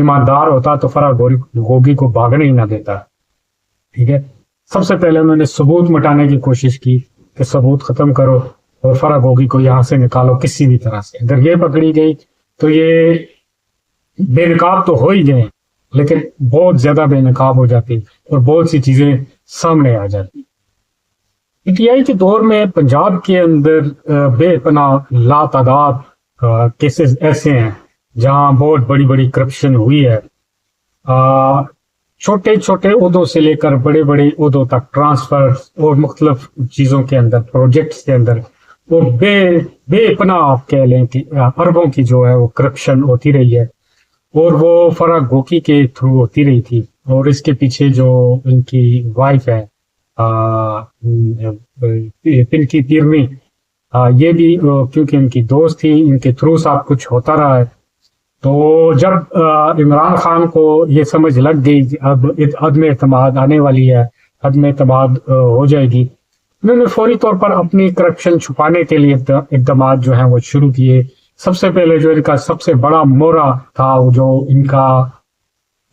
ایماندار ہوتا تو فرح گوگی کو بھاگنے ہی نہ دیتا. ٹھیک ہے. سب سے پہلے انہوں نے ثبوت مٹانے کی کوشش کی کہ ثبوت ختم کرو اور فرح گوگی کو یہاں سے نکالو کسی بھی طرح سے. اگر یہ پکڑی گئی تو یہ بے نقاب تو ہو ہی گئے لیکن بہت زیادہ بے نقاب ہو جاتی اور بہت سی چیزیں سامنے آ جاتی. پی ٹی آئی کے دور میں پنجاب کے اندر بے پناہ لا تعداد کیسز ایسے ہیں جہاں بہت بڑی بڑی کرپشن ہوئی ہے. چھوٹے چھوٹے عہدوں سے لے کر بڑے بڑے عہدوں تک ٹرانسفر اور مختلف چیزوں کے اندر پروجیکٹس کے اندر وہ بے پناہ آپ کہہ لیں کہ اربوں کی جو ہے وہ کرپشن ہوتی رہی ہے اور وہ فرح گوگی کے تھرو ہوتی رہی تھی. اور اس کے پیچھے جو ان کی وائف ہے پنکی تیرنی یہ بھی کیونکہ ان کی دوست تھی ان کے تھرو سب کچھ ہوتا رہا ہے. تو جب عمران خان کو یہ سمجھ لگ گئی کہ اب عدم اعتماد آنے والی ہے عدم اعتماد ہو جائے گی انہوں نے فوری طور پر اپنی کرپشن چھپانے کے لیے اقدامات جو ہیں وہ شروع کیے. سب سے پہلے جو ان کا سب سے بڑا مورا تھا جو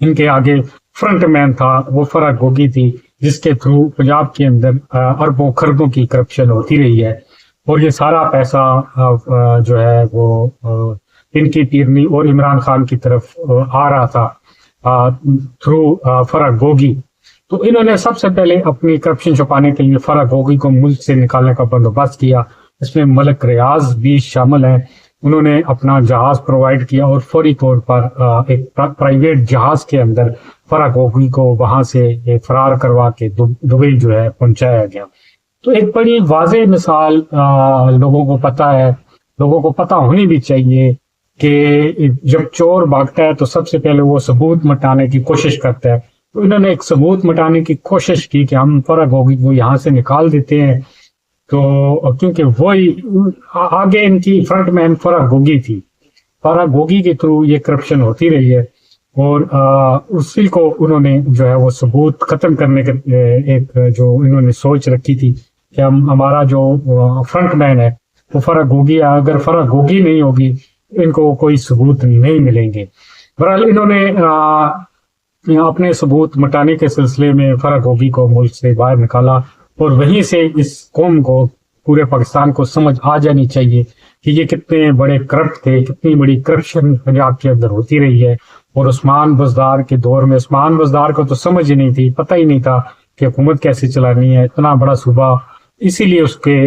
ان کے آگے فرنٹ مین تھا وہ فرح گوگی تھی جس کے تھرو پنجاب کے اندر اربوں خربوں کی کرپشن ہوتی رہی ہے. اور یہ سارا پیسہ جو ہے وہ پنکی تیرنی اور عمران خان کی طرف آ رہا تھا تھرو فرح گوگی. تو انہوں نے سب سے پہلے اپنی کرپشن چھپانے کے لیے فرح گوگی کو ملک سے نکالنے کا بندوبست کیا. اس میں ملک ریاض بھی شامل ہیں. انہوں نے اپنا جہاز پرووائڈ کیا اور فوری طور پر ایک پرائیویٹ جہاز کے اندر فرح گوگی کو وہاں سے فرار کروا کے دبئی جو ہے پہنچایا گیا. تو ایک بڑی واضح مثال لوگوں کو پتہ ہونی بھی چاہیے کہ جب چور بھاگتا ہے تو سب سے پہلے وہ ثبوت مٹانے کی کوشش کرتا ہے. تو انہوں نے ایک ثبوت مٹانے کی کوشش کی کہ ہم فرح گوگی کو یہاں سے نکال دیتے ہیں. تو کیونکہ وہی آگے ان کی فرنٹ مین فرح گوگی تھی فرح گوگی کے تھرو یہ کرپشن ہوتی رہی ہے اور اسی کو انہوں نے جو ہے وہ ثبوت ختم کرنے کے ایک جو انہوں نے سوچ رکھی تھی کہ ہمارا جو فرنٹ مین ہے وہ فرح گوگی ہے. اگر فرح گوگی نہیں ہوگی ان کو کوئی ثبوت نہیں ملیں گے. بہرحال انہوں نے اپنے ثبوت مٹانے کے سلسلے میں فرح گوگی کو ملک سے باہر نکالا اور وہیں سے اس قوم کو پورے پاکستان کو سمجھ آ جانی چاہیے کہ یہ کتنے بڑے کرپٹ تھے کتنی بڑی کرپشن پنجاب کے اندر ہوتی رہی ہے. اور عثمان بزدار کے دور میں عثمان بزدار کو تو سمجھ ہی نہیں تھی پتہ ہی نہیں تھا کہ حکومت کیسے چلانی ہے اتنا بڑا صوبہ. اسی لیے اس کے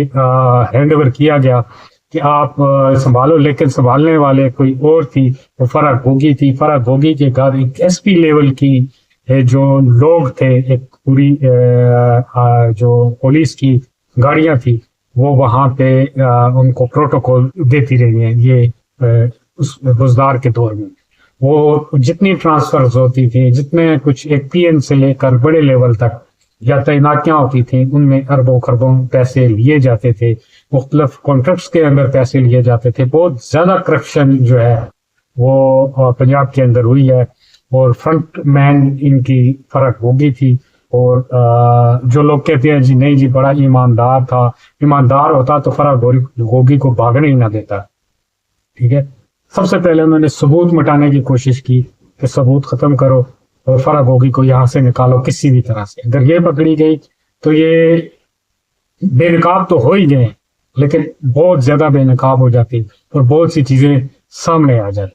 ہینڈ اوور کیا گیا کہ آپ سنبھالو لیکن سنبھالنے والے کوئی اور تھی وہ فرح گوگی تھی. فرح گوگی کے گھر ایک ایس پی لیول کی جو لوگ تھے ایک پوری جو پولیس کی گاڑیاں تھی وہ وہاں پہ ان کو پروٹوکول دیتی رہی ہیں. یہ اس بزدار کے دور میں وہ جتنی ٹرانسفرز ہوتی تھی جتنے کچھ ایک پی این سے لے کر بڑے لیول تک یا تعیناتیاں ہوتی تھیں ان میں اربوں خربوں پیسے لیے جاتے تھے. مختلف کانٹریکٹس کے اندر پیسے لیے جاتے تھے. بہت زیادہ کرپشن جو ہے وہ پنجاب کے اندر ہوئی ہے اور فرنٹ مین ان کی فرح گوگی تھی. اور جو لوگ کہتے ہیں جی نہیں جی بڑا ایماندار تھا ایماندار ہوتا تو فرح گوگی کو بھاگنے ہی نہ دیتا. ٹھیک ہے. سب سے پہلے انہوں نے ثبوت مٹانے کی کوشش کی کہ ثبوت ختم کرو اور فرح گوگی کو یہاں سے نکالو کسی بھی طرح سے. اگر یہ پکڑی گئی تو یہ بے نقاب تو ہو ہی گئے لیکن بہت زیادہ بے نقاب ہو جاتی اور بہت سی چیزیں سامنے آ جاتی.